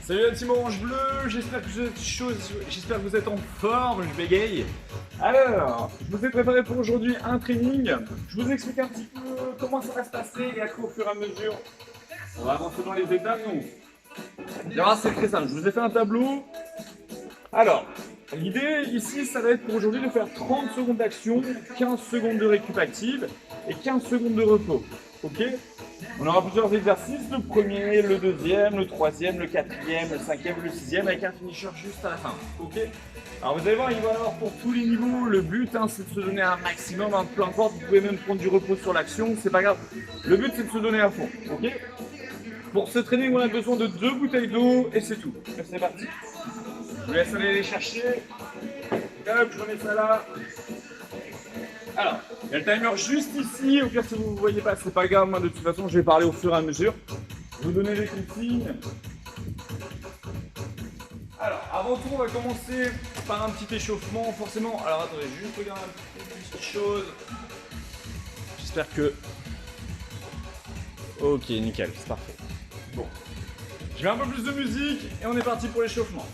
Salut la team Orange Bleu, j'espère que vous êtes chaud, j'espère que vous êtes en forme, je bégaye. Alors, je vous ai préparé pour aujourd'hui un training. Je vous explique un petit peu comment ça va se passer et après au fur et à mesure, on va avancer dans les étapes. Donc, alors c'est très simple, je vous ai fait un tableau. Alors, l'idée ici, ça va être pour aujourd'hui de faire 30 secondes d'action, 15 secondes de récup active et 15 secondes de repos. Ok? On aura plusieurs exercices, le premier, le deuxième, le troisième, le quatrième, le cinquième, le sixième, avec un finisher juste à la fin. Ok? Alors vous allez voir, il va y avoir pour tous les niveaux, le but c'est de se donner un maximum, peu importe, vous pouvez même prendre du repos sur l'action, c'est pas grave. Le but c'est de se donner à fond. Ok? Pour ce training, on a besoin de 2 bouteilles d'eau et c'est tout. C'est parti. Je vous laisse aller les chercher. Hop, je remets ça là. Alors, il y a le timer juste ici, au pire si vous ne voyez pas, c'est pas grave, moi de toute façon je vais parler au fur et à mesure. Je vais vous donner les consignes. Alors, avant tout, on va commencer par un petit échauffement, forcément. Alors attendez, juste regarder une petite chose. J'espère que... Ok, nickel, c'est parfait. Bon. Je mets un peu plus de musique et on est parti pour l'échauffement.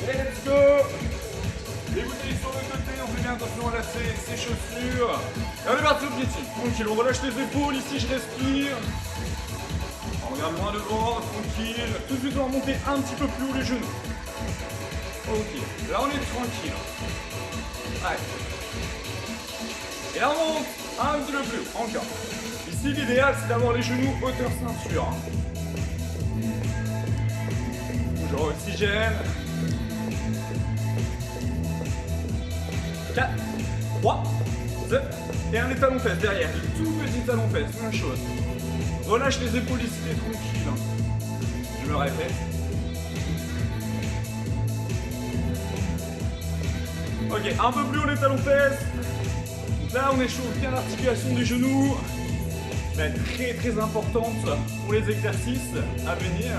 Allez, let's go! Les bouteilles sur le côté, on fait bien attention à lasser ses chaussures. Et on est parti au pied dessus. Tranquille, on relâche les épaules, ici je respire. On regarde loin devant, tranquille. Tout de suite on va monter un petit peu plus haut les genoux. Ok, là on est tranquille. Allez. Et là on monte un petit peu plus haut, encore. Ici l'idéal c'est d'avoir les genoux hauteur ceinture. Toujours oxygène. 4, 3, 2, et un étalon fesse derrière, tout petit talon fesse, même chose. Relâche les épaules ici, t'es tranquille. Je me répète. Ok, un peu plus haut les talons fesses. Donc là, on échauffe bien l'articulation des genoux. Qui va être très très importante pour les exercices à venir.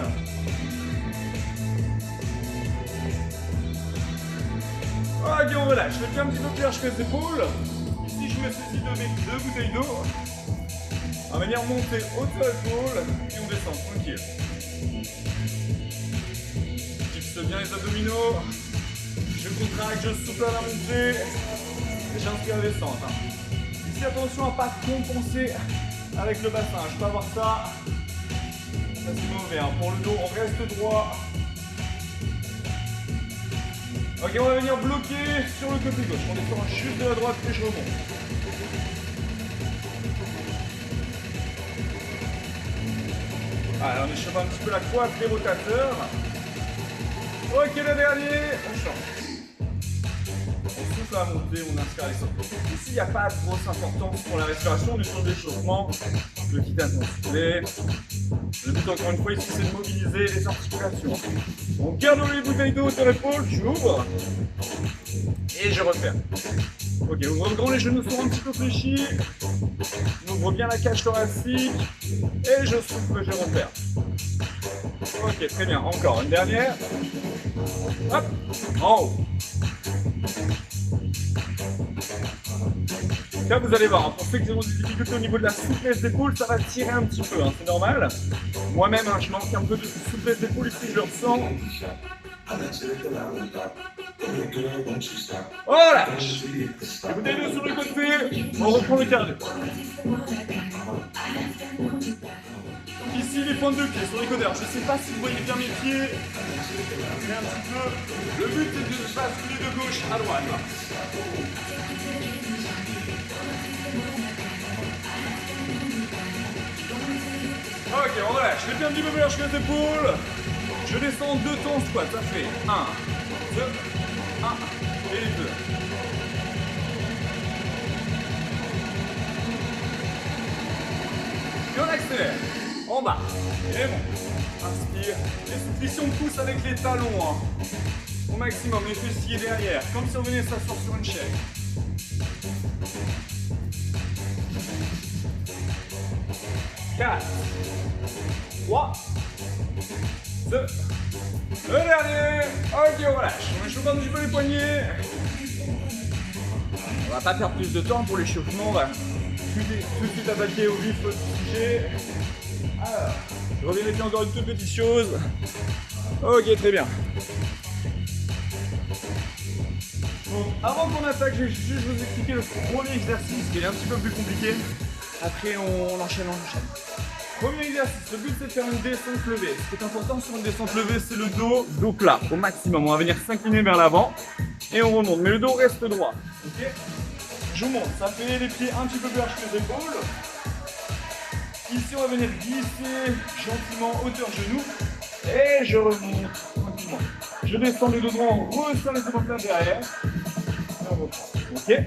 Ok, on relâche. Je fais un petit peu plus large que les épaules. Ici, je me saisis de mes 2 bouteilles d'eau. On va venir monter hauteur épaule, puis on descend tranquille. Je fixe bien les abdominaux. Je contracte, je souffle à la montée. Et j'inspire à la descente. Ici, attention à ne pas compenser avec le bassin. Je peux avoir ça. Ça, c'est mauvais. Pour le dos, on reste droit. Ok, on va venir bloquer sur le côté gauche. On descend juste de la droite et je remonte. Allez, on échauffe un petit peu la coiffe des rotateurs. Ok, le dernier. On change. On souffle à monter, on inspire à descendre. Ici, il n'y a pas de grosse importance pour la respiration. On est sur l'échauffement. Le kit intensité. Le but, encore une fois, ici, c'est de mobiliser les articulations. On garde les bouteilles d'eau sur l'épaule, j'ouvre et je referme. Ok, ouvre grand, les genoux sont un petit peu fléchis. On ouvre bien la cage thoracique et je souffle, je referme. Ok, très bien. Encore une dernière. Hop, en haut. Là, vous allez voir, pour ceux qui ont des difficultés au niveau de la souplesse d'épaule, ça va tirer un petit peu, c'est normal. Moi-même, je manque un peu de souplesse d'épaule ici, je le ressens. Voilà. Les bouteilles d'eau sur le côté, on reprend le cardio. Ici, les pointes de pied sur les côtés. Alors, je ne sais pas si vous voyez bien mes pieds, mais un petit peu. Le but est de basculer de gauche à droite. Ok, on relâche. Je fais bien un petit peu plus large que les épaules. Je descends 2 temps squat. Ça fait 1, 2, 1 et 2. Et on accélère. En bas. Et bon. Inspire. Et ici, on pousse avec les talons. Au maximum. Les fessiers derrière. Comme si on venait s'asseoir sur une chaise. 4, 3, 2, le dernier. Ok, on relâche. On échauffe un petit peu les poignets. On va pas perdre plus de temps pour l'échauffement, on va tout de suite attaquer au vif du sujet. Alors, je revérifie encore une toute petite chose. Ok, très bien. Donc, avant qu'on attaque, je vais juste vous expliquer le premier exercice qui est un petit peu plus compliqué. Après, on enchaîne. Premier exercice, le but c'est de faire une descente levée. Ce qui est important sur une descente levée, c'est le dos plat au maximum. On va venir s'incliner vers l'avant et on remonte. Mais le dos reste droit. Okay, je monte, ça fait les pieds un petit peu plus larges que les épaules. Ici, on va venir glisser gentiment hauteur genou. Et je remonte tranquillement. Je descends le dos droit, on resserre les épaules derrière. Et on reprend. Ok.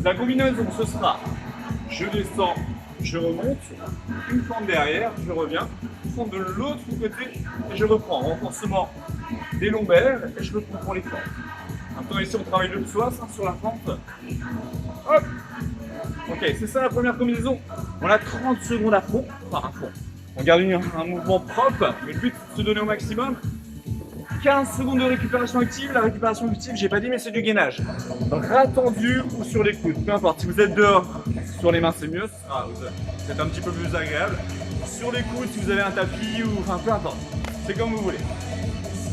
La combinaison, ce sera je descends, je remonte, une fente derrière, je reviens, une fente de l'autre côté et je reprends. Renforcement des lombaires et je reprends pour les fentes. Maintenant ici on travaille le psoas sur la fente. Hop. Ok, c'est ça la première combinaison. On a 30 secondes à fond, enfin à fond. On garde un mouvement propre, mais le but c'est de se donner au maximum. 15 secondes de récupération active. La récupération active, j'ai pas dit, mais c'est du gainage. Bras tendu ou sur les coudes, peu importe. Si vous êtes dehors, sur les mains c'est mieux. C'est un petit peu plus agréable. Sur les coudes, si vous avez un tapis ou enfin peu importe. C'est comme vous voulez.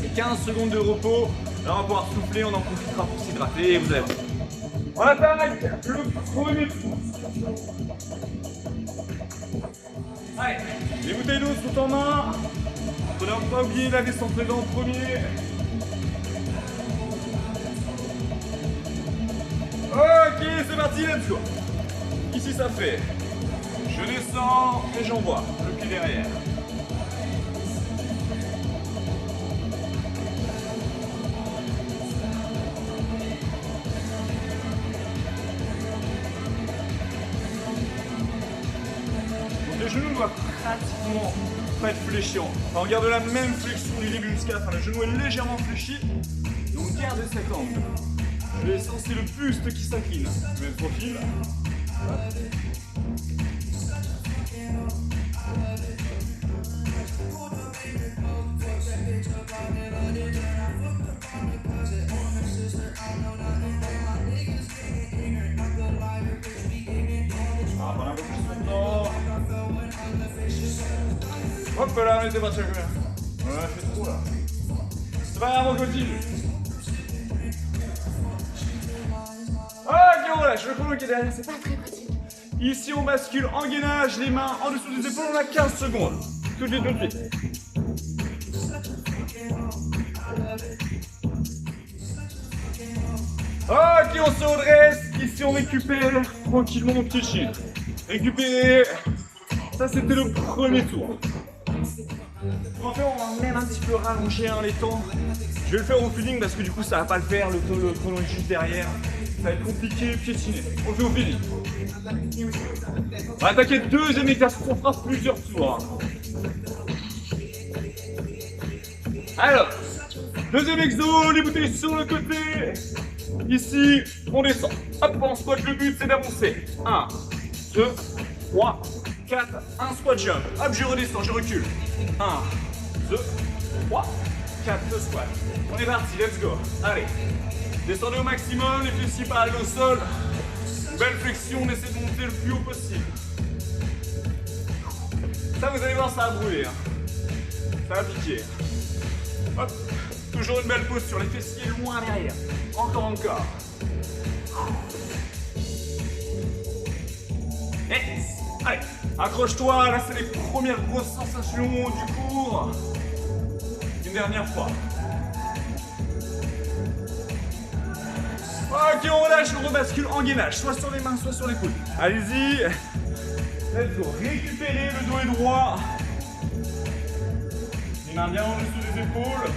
Et 15 secondes de repos. Là, on va pouvoir souffler, on en profitera pour s'hydrater et vous allez voir. On attaque le premier tour. Allez, les bouteilles d'eau sont en main. Il ne faut pas oublier la descente dedans en premier. Ok, c'est parti, let's go. Ici, ça fait. Je descends et j'envoie le pied derrière. Donc les genoux doivent pratiquement pas être fléchissant. Enfin, on garde la même flexion du début jusqu'à la fin. Le genou est légèrement fléchi. Et on garde cet angle. Je vais sentir le buste qui s'incline. Je mets le profil. Hop là, on était parti. On a fait trop là. C'est pas grave, on continue. Ok, on relâche. Le chrono qui est derrière, c'est pas très pratique. Ici, on bascule en gainage, les mains en dessous des épaules. On a 15 secondes. Tout de suite. Ok, on se redresse. Ici, on récupère tranquillement mon petit chien. Récupérer. Ça, c'était le premier tour. En fait, on va même un petit peu rallonger les temps. Je vais le faire au feeling parce que du coup, ça va pas le faire. Le chrono est juste derrière. Ça va être compliqué, piétiner. On le fait au feeling. On va attaquer le deuxième exercice. On fera plusieurs tours. Alors, deuxième exo, les bouteilles sur le côté. Ici, on descend. Hop, on squat. Le but, c'est d'avancer. 1, 2, 3, 4, un squat jump. Hop, je redescends, je recule. 1, 2, 3, 4, 2 squats. On est parti, let's go. Allez, descendez au maximum, les pieds ici parallèles au sol. Belle flexion, on essaie de monter le plus haut possible. Ça, vous allez voir, ça va brûler. Ça va piquer. Hop, toujours une belle pose sur les fessiers loin derrière. Encore. Et, allez, accroche-toi, là c'est les premières grosses sensations du cours. Une dernière fois. Ok, on relâche, on rebascule en gainage, soit sur les mains, soit sur les coudes. Allez-y. Let's go. Récupérez, le dos est droit. Les mains bien en dessous des épaules.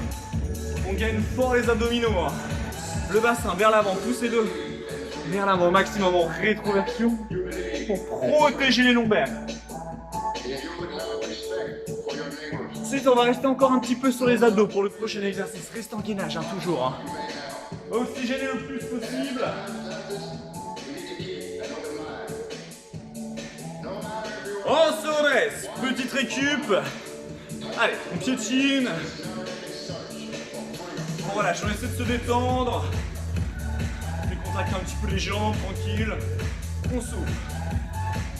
On gagne fort les abdominaux. Le bassin vers l'avant, poussez le vers l'avant au maximum en rétroversion pour protéger les lombaires. Ensuite, on va rester encore un petit peu sur les abdos pour le prochain exercice. Reste en gainage, toujours. Oxygéner le plus possible. On se redresse. Petite récup. Allez, on piétine. On relâche, on essaie de se détendre. Les contracter un petit peu les jambes, tranquille. On souffle.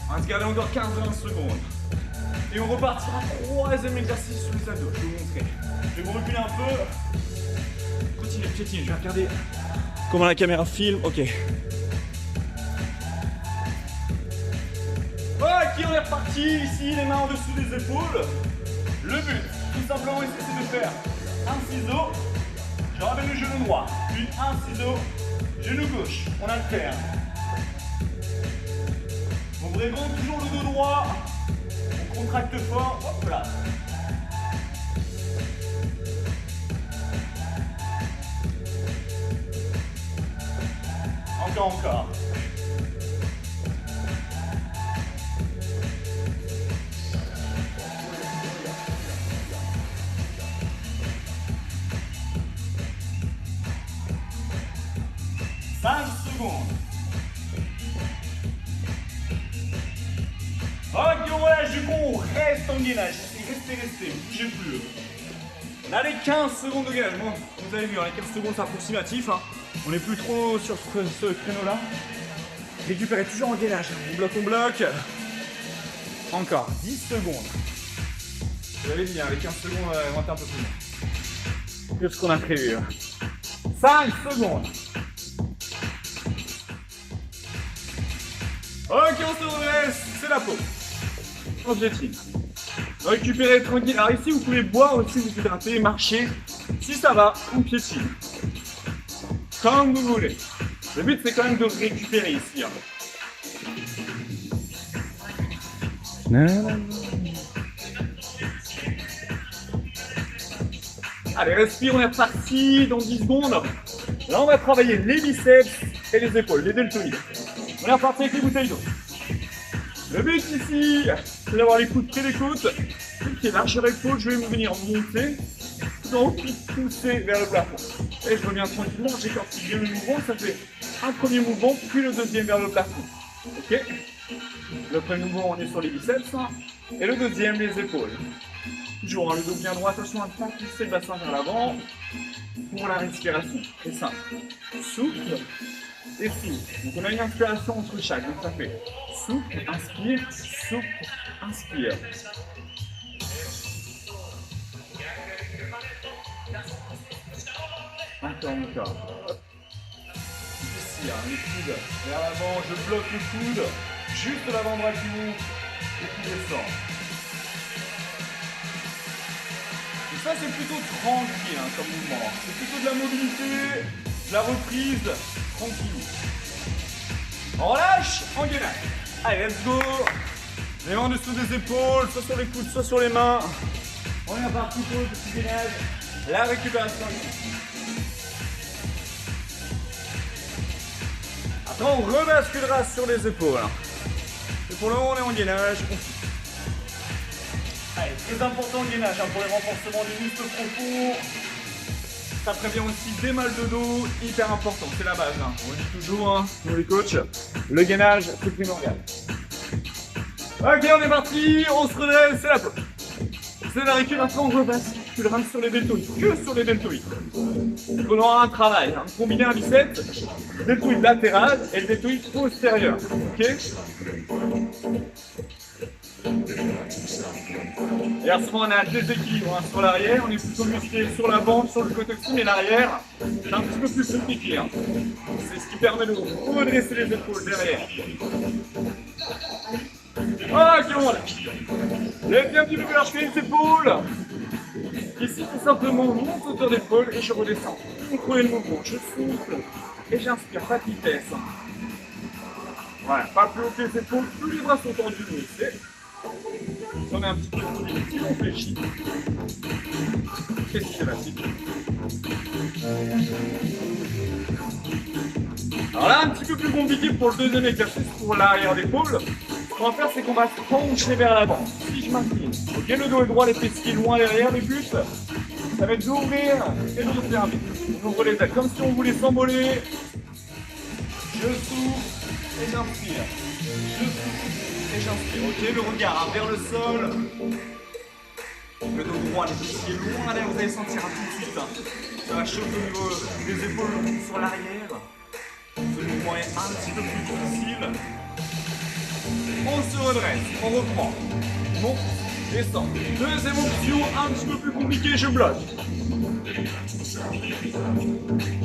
On va se garder encore 15-20 secondes. Et on repartira 3e exercice sur les abdos. Je vais vous montrer. Je vais me reculer un peu. Continuez, piétine. Je vais regarder comment la caméra filme. Ok. Ok, on est reparti. Ici, les mains en dessous des épaules. Le but, tout simplement ici, c'est de faire un ciseau. Je ramène le genou droit. Puis un ciseau. Genou gauche. On alterne. On vraiment toujours le dos droit. On contracte fort. Hop là. Encore. 5 secondes. Ok, voilà, je qu'on reste en gainage. Restez, bougez plus. Allez, 15 secondes de gainage. Bon, vous avez vu, les 15 secondes, c'est approximatif. Hein. On n'est plus trop sur ce créneau-là. Récupérez toujours en gainage. On bloque. Encore 10 secondes. Vous avez dit, hein, les 15 secondes vont être un peu plus long que ce qu'on a prévu. 5 secondes. Ok, on se redresse, c'est la pause. On piétine. Récupérez tranquille. Alors ici, vous pouvez boire aussi, vous hydrater, marcher. Si ça va, on piétine. Comme vous voulez. Le but, c'est quand même de récupérer ici. Hein. Allez, respire, on est reparti dans 10 secondes. Là, on va travailler les biceps et les épaules, les deltoïdes. On est reparti avec les bouteilles d'eau. Le but ici, c'est d'avoir les coudes près des côtes. Ok, lâchez l'épaule, je vais venir monter. Donc, pousser vers le plafond. Et je reviens tranquillement, j'écortique bien le mouvement. Ça fait un premier mouvement, puis le deuxième vers le plafond. Ok. Le premier mouvement, on est sur les biceps. Et le deuxième, les épaules. Toujours le dos bien droit, attention à ne pas pousser le bassin vers l'avant. Pour la respiration, très simple. Souffle et souffle. Donc on a une inspiration entre chaque. Donc ça fait souffle, inspire, souffle, inspire. Encore. Ici, hein, les coudes vers l'avant, je bloque le coude, juste l'avant-bras qui monte et qui descend. Et ça, c'est plutôt tranquille hein, comme mouvement. C'est plutôt de la mobilité, de la reprise, tranquille. On relâche, on gainage. Allez, let's go. Les mains en dessous des épaules, soit sur les coudes, soit sur les mains. On est parti pour le petit gainage. La récupération. Après, on rebasculera sur les épaules. Et pour le moment, on est en gainage. Allez, très important le gainage hein, pour les renforcements des muscles profonds. Ça prévient aussi des mal de dos, hyper important, c'est la base. Hein. On le dit toujours, hein, nous les coachs, le gainage, c'est primordial. Ok, on est parti, on se redresse, c'est la pause. C'est la récup, après on rebasculera sur les deltoïdes, que sur les deltoïdes. On aura un travail, hein, combiner un biceps, deltoïde latéral et le deltoïde postérieur. Ok. Et à ce moment, on a un déséquilibre hein, sur l'arrière, on est plutôt musclé sur l'avant, sur le côté aussi, mais l'arrière, c'est un petit peu plus compliqué. Hein. C'est ce qui permet de redresser les épaules derrière. Ok, on relâche. Lève un petit peu plus large que les épaules. Ici, tout simplement, monte hauteur d'épaule et je redescends. Contrôlez le mouvement, je souffle et j'inspire, pas de vitesse. Voilà, pas plus haut que les épaules, plus les bras sont tendus, mieux c'est. On est un petit peu plus on fléchit. Et c'est facile. Alors là, un petit peu plus compliqué pour le deuxième exercice, pour l'arrière d'épaule. Ce qu'on va faire, c'est qu'on va se pencher vers l'avant. Si je m'incline, ok, le dos est droit, les fessiers loin derrière, le but, ça va être d'ouvrir et de fermer. On ouvre les ailes comme si on voulait s'envoler. Je souffle et j'inspire. Je souffle et j'inspire. Ok, le regard hein, vers le sol. Le dos droit, les fessiers loin derrière, vous allez sentir un tout de suite. Hein. Ça va chauffer au niveau des épaules sur l'arrière. est un petit peu plus difficile. On se redresse, on reprend. Monte, descend. Deuxième option, un petit peu plus compliqué, je bloque.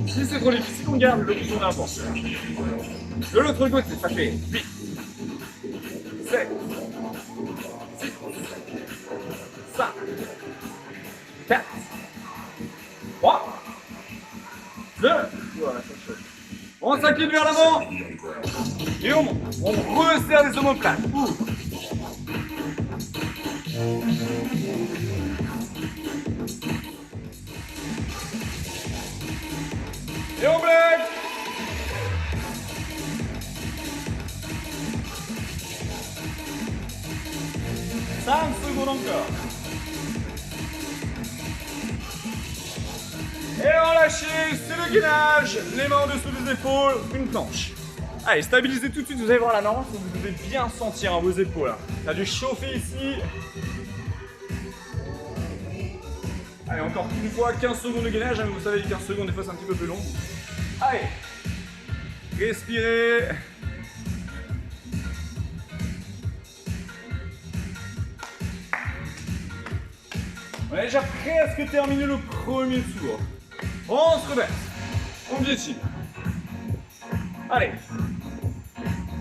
Si c'est trop difficile, on garde l'option d'avant. De l'autre côté, ça fait 8, 7, 6, 5, 4, 3, 2, on s'incline vers l'avant et on monte. On resserre les omoplates. Et on bloque. Secondes encore. Et relâchez, c'est le gainage. Les mains en dessous des épaules, une planche. Allez, stabilisez tout de suite, vous allez voir la norme, vous devez bien sentir vos épaules. Ça a dû chauffer ici. Allez, encore une fois, 15 secondes de gainage, hein, vous savez, les 15 secondes, des fois c'est un petit peu plus long. Allez, respirez. On a déjà presque terminé le premier tour. On se reverse. On piétine. Allez.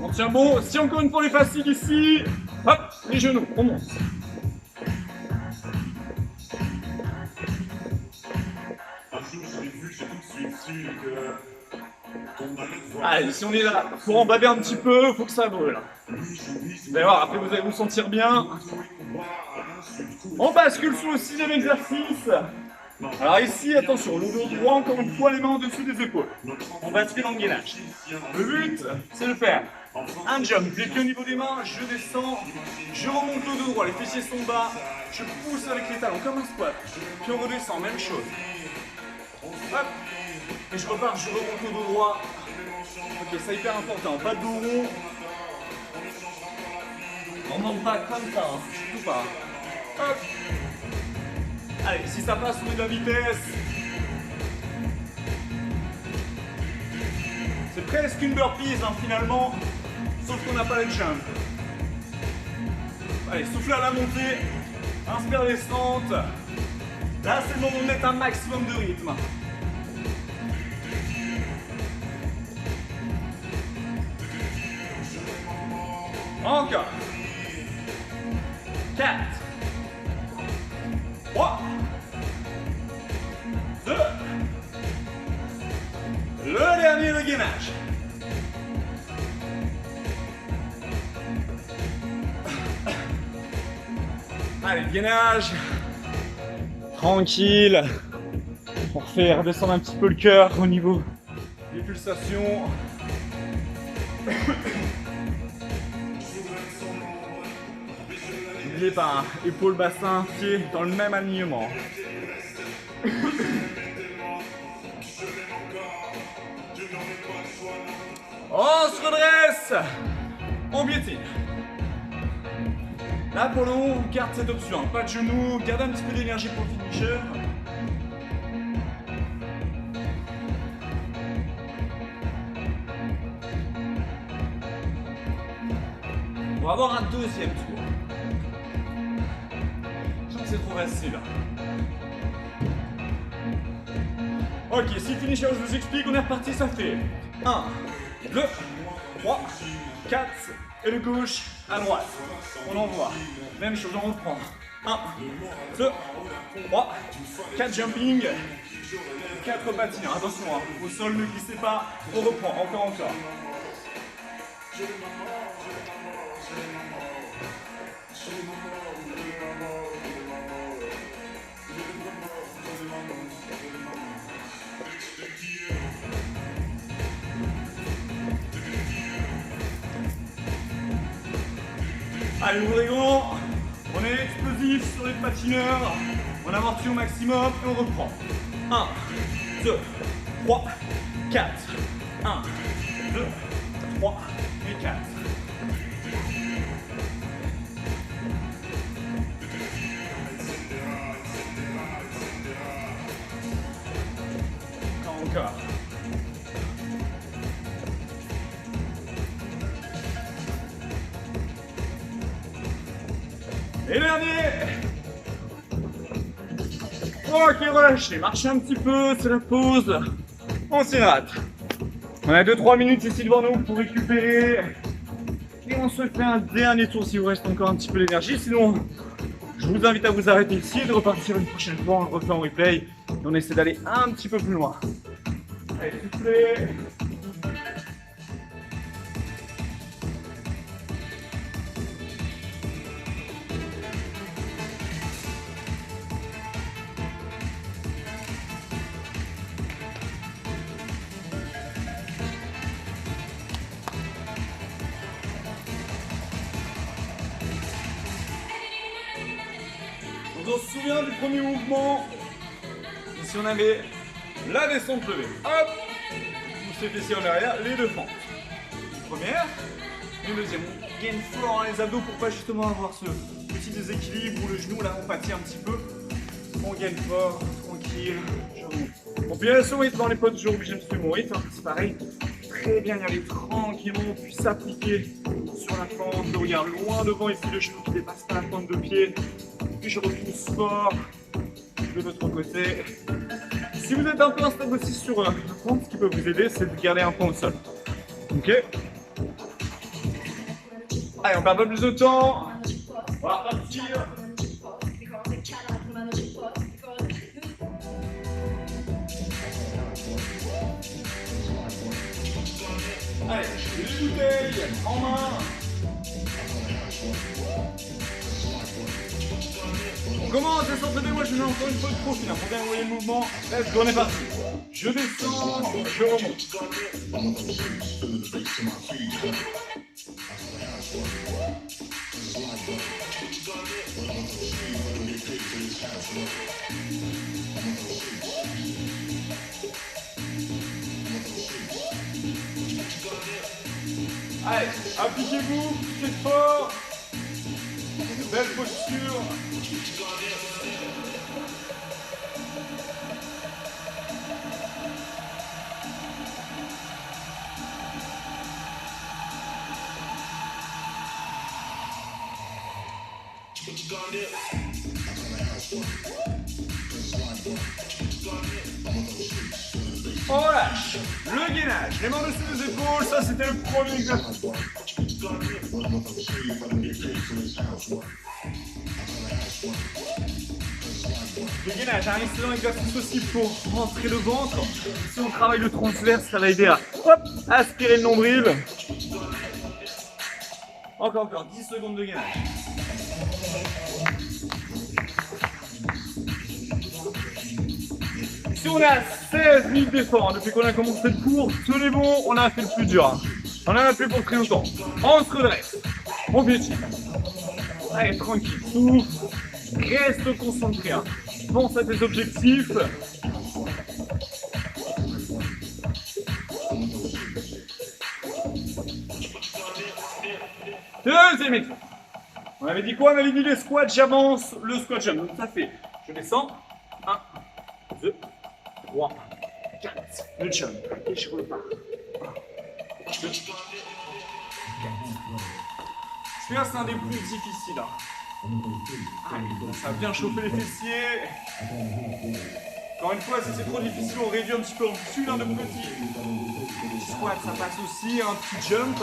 On tient bon. Si encore une fois les fatigue ici, hop, les genoux, on monte. Allez, si on est là pour en baver un petit peu, il faut que ça brûle. Vous allez voir, après vous allez vous sentir bien. On bascule sur le 6e exercice. Alors ici, attention, le dos droit, encore une fois, les mains en dessous des épaules. On bascule en gainage. Le but, c'est de faire un jump. Les pieds au niveau des mains, je descends, je remonte le dos droit, les fessiers sont bas, je pousse avec les talons comme un squat. Puis on redescend, même chose. Hop. Et je repars, je remonte le dos droit. Ok, c'est hyper important, pas de dos rond. On ne monte pas comme ça, hein. Surtout pas. Hop. Allez, si ça passe, on met de la vitesse. C'est presque une burpees hein, finalement, sauf qu'on n'a pas les jump. Allez, soufflez à la montée, inspire descente. Là, c'est le moment de mettre un maximum de rythme. Encore. 4, 3, 2, le dernier, le gainage. Allez, gainage. Tranquille. On refait redescendre un petit peu le cœur au niveau des pulsations. N'oubliez pas, hein, épaules, bassin, pieds dans le même alignement. On se redresse. On piétine. Là pour le haut, on garde cette option. Hein. Pas de genoux, gardez un petit peu d'énergie pour le finisher. On va avoir un deuxième tour. Je trouve que c'est trop facile. Ok, si finisher, je vous explique, on est reparti, ça fait 1, 2, 3, 4, et le gauche à droite. On envoie. Même chose, on reprend. 1, 2, 3, 4 jumping, 4 patineurs. Attention, hein, au sol, ne glissez pas. On reprend, encore. Allez, ouvrez-grand. On est explosif sur les patineurs. On amortit au maximum et on reprend. 1, 2, 3, 4. 1, 2, 3 et 4. Encore. Et dernier. Ok, relâchez, marchez un petit peu, c'est la pause. On s'hydrate. On a 2-3 minutes ici devant nous pour récupérer. Et on se fait un dernier tour s'il vous reste encore un petit peu d'énergie. Sinon, je vous invite à vous arrêter ici et de repartir une prochaine fois. On le refait en replay. Et on essaie d'aller un petit peu plus loin. Allez, soufflez. On se souvient du premier mouvement. Ici on avait la descente levée. Hop, poussez fessiers en arrière, les deux fentes. Première, et deuxième. On gagne fort les abdos pour pas justement avoir ce petit déséquilibre où le genou là on pâtit un petit peu. On gagne fort, tranquille. Bon, puis là, ce rythme dans les potes, toujours obligé de suivre mon rythme. C'est pareil, très bien y aller tranquillement, puis s'appliquer sur la fente. Je regarde loin devant ici, le genou qui dépasse pas la pointe de pied. Puis je repousse fort de l'autre côté. Si vous êtes un peu instable aussi sur la pente, ce qui peut vous aider, c'est de garder un point au sol. Ok. Allez, on perd pas plus de temps. On va repartir. Allez, les bouteilles en main. On commence à s'entraîner, moi je mets encore une fois de profil pour bien envoyer le mouvement. Let's go, on est parti. Je descends, je remonte. Allez, appliquez-vous, c'est fort. Une belle posture. On relâche le gainage, les mains dessus les épaules, ça c'était le premier exercice. Le gainage, un excellent exercice aussi pour rentrer le ventre. Si on travaille le transverse, ça va aider à hop, aspirer le nombril. Encore 10 secondes de gainage. Si on est à 16 minutes d'effort depuis qu'on a commencé le cours, tenez bon, on a fait le plus dur. On en a fait pour très longtemps. On se redresse. On piétine. Allez, tranquille, souffle. Reste concentré. Pense à tes objectifs. Deuxième exercice. On avait dit quoi? On avait dit les squats, j'avance, le squat jump. Donc ça fait, je descends. 1, 2, 3, 4, le jump. Et je repars. 1, 2, 4. Celui-là, c'est un des plus difficiles. Allez, ça va bien chauffer les fessiers. Encore une fois, si c'est trop difficile, on réduit un petit peu en dessus de petit squat, ça passe aussi, un petit jump.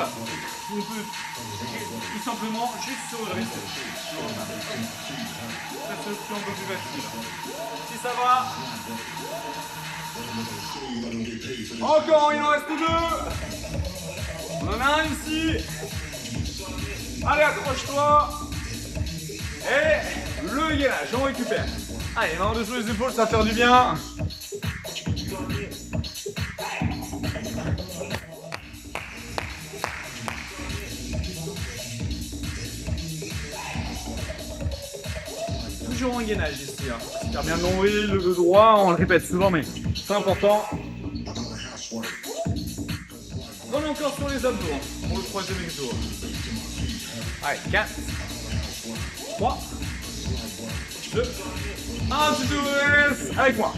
On peut tout simplement juste se redresser. Ça se fait un peu plus facile. Si ça va. Encore, il en reste deux. On en a un ici. Allez, accroche-toi. Et le gainage, on récupère. Allez, main en dessous les épaules, ça va faire du bien. Toujours en gainage ici. Faire bien le nombril, le droit, on le répète souvent, mais c'est important. On est encore sur les abdos pour le troisième exo. Allez, 4, 3, 2, 1, tu te laisses avec moi.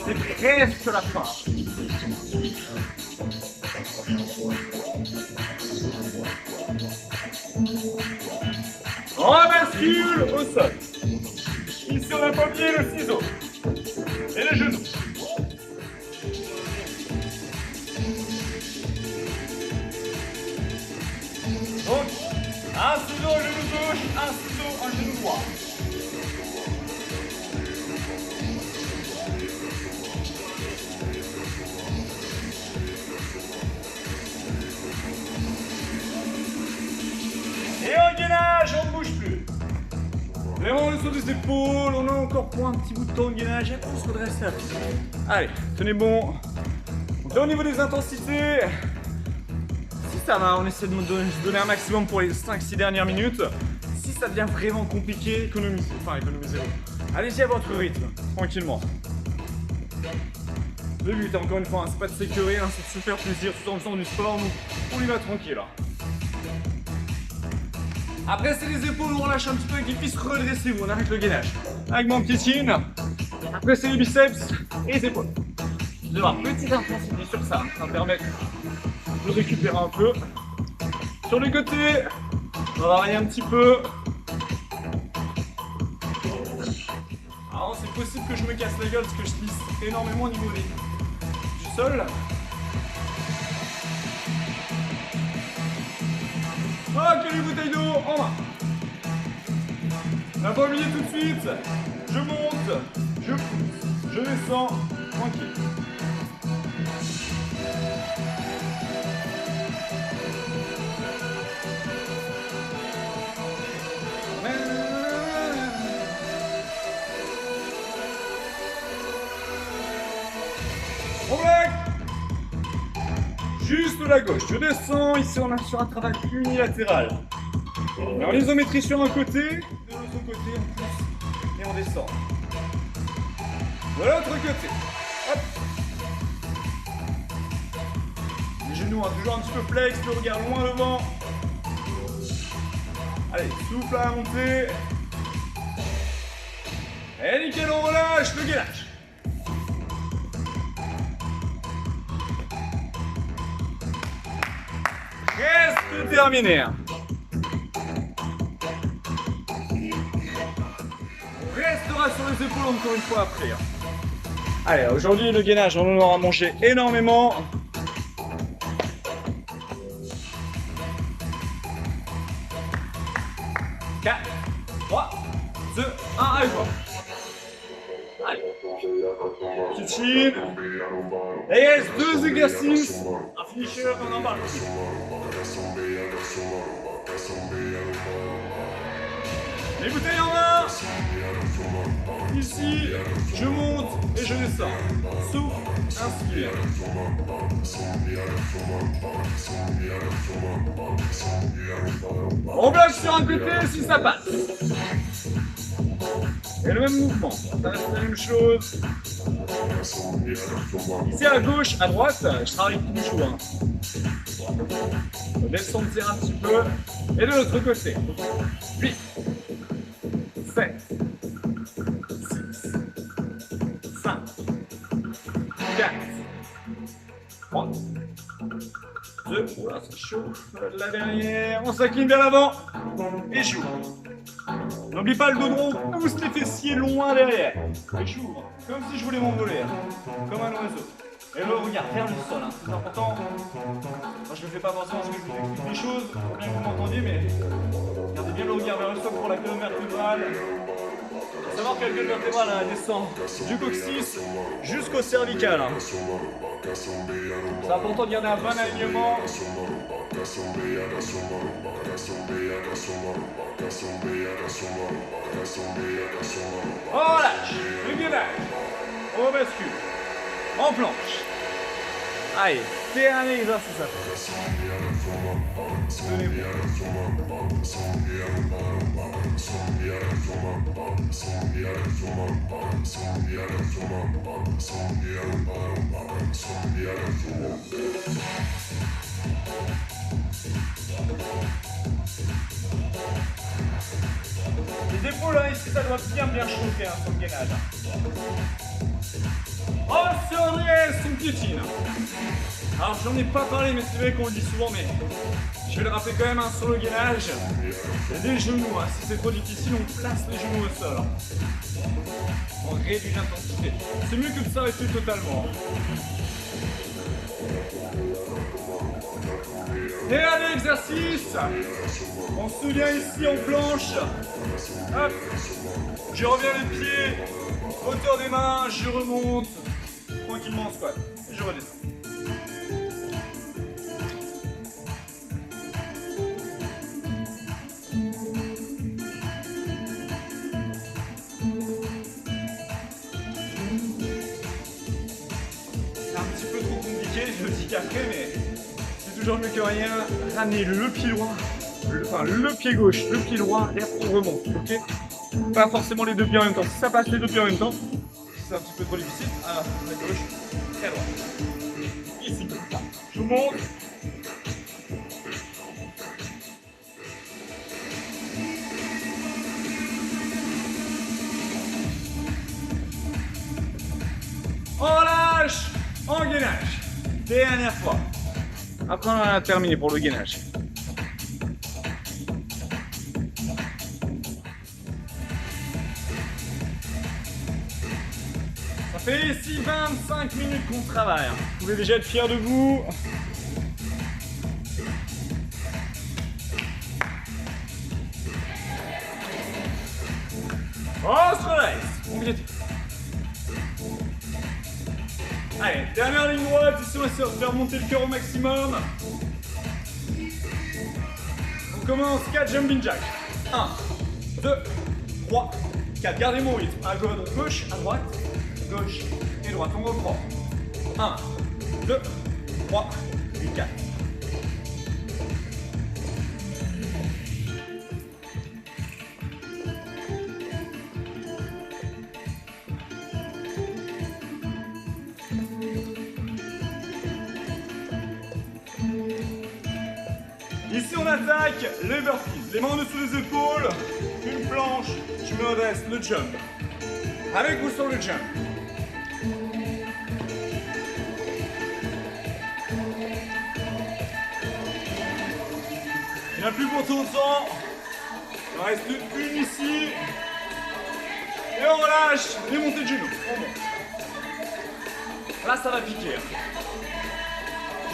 C'est presque la fin. On bascule au sol. Ici, on n'a pas oublié le ciseau. Et les genoux. Donc, un ciseau, genou gauche, un ciseau, un genou droit. Et en gainage, on ne bouge plus. Vraiment le saut des épaules, on a encore pour un petit bout de temps de gainage, et on se redresse la piste. Allez, tenez bon. Donc là au niveau des intensités, si ça va, on essaie de se donner un maximum pour les 5-6 dernières minutes. Si ça devient vraiment compliqué, économisez-vous. Allez-y à votre rythme, tranquillement. Le but, encore une fois, hein, c'est pas de s'écœurer, hein, c'est de se faire plaisir tout en faisant du sport, donc on y va tranquille. Après, c'est les épaules, on relâche un petit peu avec les cuisses, redressez-vous, on arrête le gainage. Avec mon piétine. Après, c'est les biceps et les épaules. Je vais avoir petite intensité sur ça, ça me permet de récupérer un peu. Sur les côtés, on va varier un petit peu. Alors, c'est possible que je me casse la gueule parce que je glisse énormément au niveau du sol. Ok, les bouteilles d'eau en main. On n'a pas oublié tout de suite. Je monte, je pousse, je descends, tranquille. On bloque. Juste la gauche, je descends, ici on est sur un travail unilatéral. Alors l'isométrie sur un côté, de l'autre côté on pousse et on descend. De l'autre côté, hop. Les genoux, hein, toujours un petit peu flex, le regard loin devant. Allez, souffle à monter. Et nickel, on relâche le gainage. Reste terminé. On restera sur les épaules encore une fois après. Allez, aujourd'hui le gainage, on en aura mangé énormément. Quatre, 3, 2, 1, allez quoi. Allez. Kitchen. Et yes, 2 exercices. Un finisher, on en parle. Les bouteilles en main. Ici, je monte et je descends. Souffle, inspire. On bloque sur un côté si ça passe. Et le même mouvement, ça reste la même chose. Ici à gauche, à droite, je travaille toujours. Hein. On descend un petit peu. Et de l'autre côté. 8, 7, 6, 5, 4, 3, 2, voilà, c'est chaud. La dernière, on s'incline vers l'avant. Et j'ouvre. N'oublie pas le dos droit, on pousse les fessiers loin derrière. Et j'ouvre, comme si je voulais m'envoler, comme un oiseau. Et le regard vers le sol, hein. C'est important. Moi je ne fais pas forcément parce que je vous explique des choses, pour bien que vous m'entendiez, mais gardez bien le regard vers le sol pour la colonne vertébrale. Il faut savoir que la colonne vertébrale elle descend du coccyx jusqu'au cervical. Hein. C'est important de garder un bon alignement. On relâche, le gainage, on bascule, en planche. Allez, dernier exercice à faire. Tenez-vous. Les épaules là, ici, ça doit bien chauffer hein, sur le gainage. On se redresse, on piétine. Alors j'en ai pas parlé, mais c'est vrai qu'on le dit souvent, mais Je vais le rappeler quand même sur le gainage. Les genoux, si c'est trop difficile, on place les genoux au sol. On réduit l'intensité. C'est mieux que de s'arrêter totalement. Dernier exercice. On se souvient ici en planche. Hop. Je reviens les pieds. Hauteur des mains, je remonte. Tranquillement en squat. Et je redescends. Je le dis qu'après, mais c'est toujours mieux que rien. Ramener le pied droit, le pied gauche, le pied droit, et après on remonte, ok? Pas forcément les deux pieds en même temps. Si ça passe les deux pieds en même temps, c'est un petit peu trop difficile. Alors, la gauche et à droite. Ici, comme ça. Je monte. On relâche, en gainage. Dernière fois. Après, on a terminé pour le gainage. Ça fait ici 25 minutes qu'on travaille. Vous pouvez déjà être fiers de vous. On se relaisse. On vient. Allez, dernière ligne droite, ici on va se faire monter le cœur au maximum. On commence 4 jumping jacks. 1, 2, 3, 4. Gardez mon rythme. À gauche, à droite, gauche et droite. On reprend. 1, 2, 3 et 4. Ici on attaque les burpees, les mains en dessous des épaules, une planche, je me redresse, le jump. Avec vous sur le jump. Il n'y en a plus pour tout longtemps. Il en reste une ici. Et on relâche les montées de genoux. On monte. Là ça va piquer.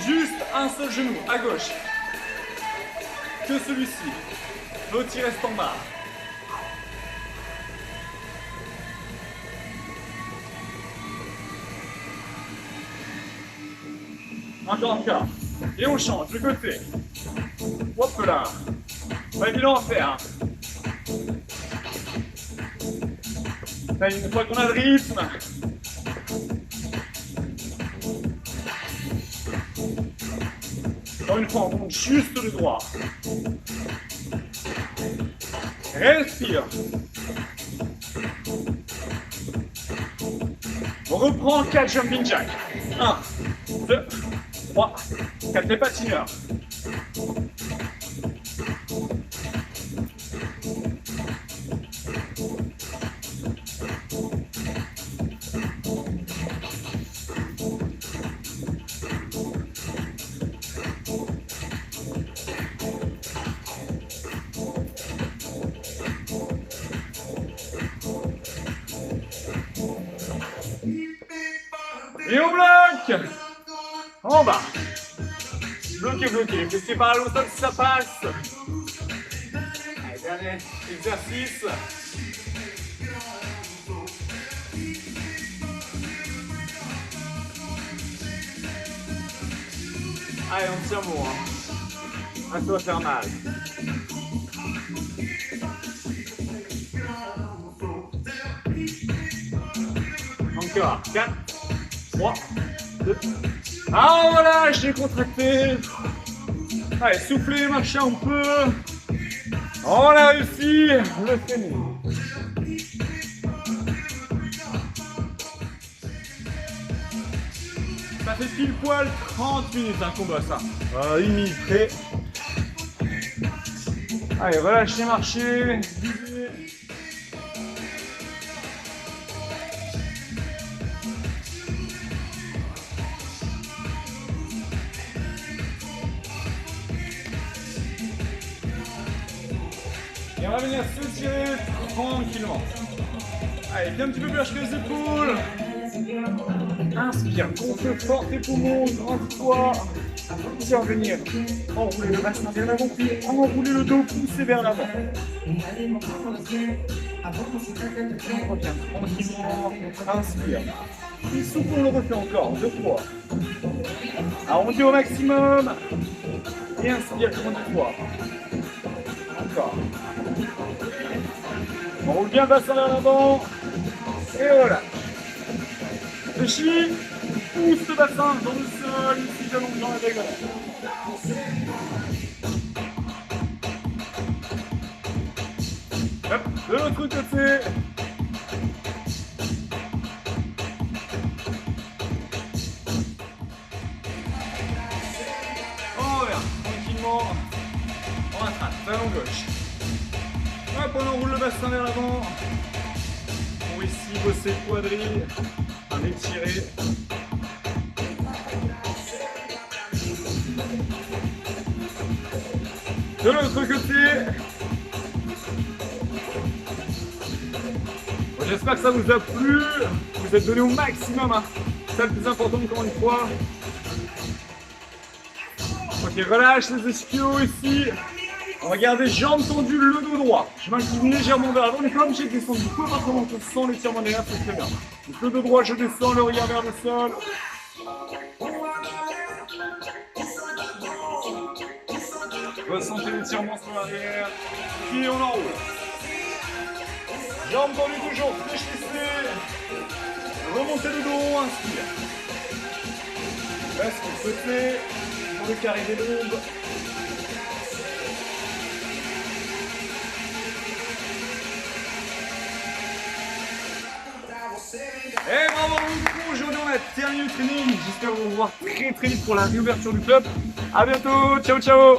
Juste un seul genou à gauche. Que celui-ci. L'autre il reste en bas. Encore. Et on change de côté. Hop là. Pas évident à faire. Là, une fois qu'on a le rythme. Encore une fois, on monte juste le droit. Respire. On reprend 4 jumping jacks. 1, 2, 3, 4 les patineurs. Et on bloque. En bas. Bloqué. Poussez par l'eau, si ça passe. Allez, dernier exercice. Allez, on tire bon. Ça va faire mal. Encore. 4, 3, 2. Ah voilà, j'ai contracté. Allez, soufflez, marchez un peu. On a réussi le training. Ça fait pile poil 30 minutes un combat ça. 1 minute près. Allez, relâchez, marchez. Et on va venir se tirer tranquillement. Allez, bien un petit peu plus large que les épaules. Inspire, gonfle fort tes poumons, grandis-toi. Tiens, venir enrouler le bassin vers l'avant, puis enrouler le dos, pousser vers l'avant. On revient tranquillement, inspire. Puis souffle, on le refait encore, 2 fois. Arrondis au maximum. Et inspire, grandis-toi. Encore. On roule bien le bassin vers l'avant. Et voilà. Réfléchis. Pousse le bassin dans le sol. Ici, j'allonge dans la diagonale. Hop, de l'autre côté. On revient tranquillement. On rattrape, talon gauche. Hop, on enroule le bassin vers l'avant. Pour ici bosser le quadrille. Un étiré. De l'autre côté. Bon, j'espère que ça vous a plu. Vous êtes donné au maximum. Hein. C'est le plus important encore une fois. Ok, relâche les ischios ici. On va garder jambes tendues, le dos droit. Je m'incline légèrement vers l'avant. On n'est pas obligé de descendre du coup, par contre, on sent l'étirement derrière, c'est très bien. Donc le dos droit, je descends, le regard vers le sol. Ressentez l'étirement sur l'arrière. Puis on enroule. Jambes tendues toujours, fléchissez. Remontez le dos, inspire. Reste sur le côté, pour le carré des lombes. Et bravo beaucoup, aujourd'hui on a terminé le training. J'espère vous revoir très vite pour la réouverture du club. A bientôt, ciao ciao.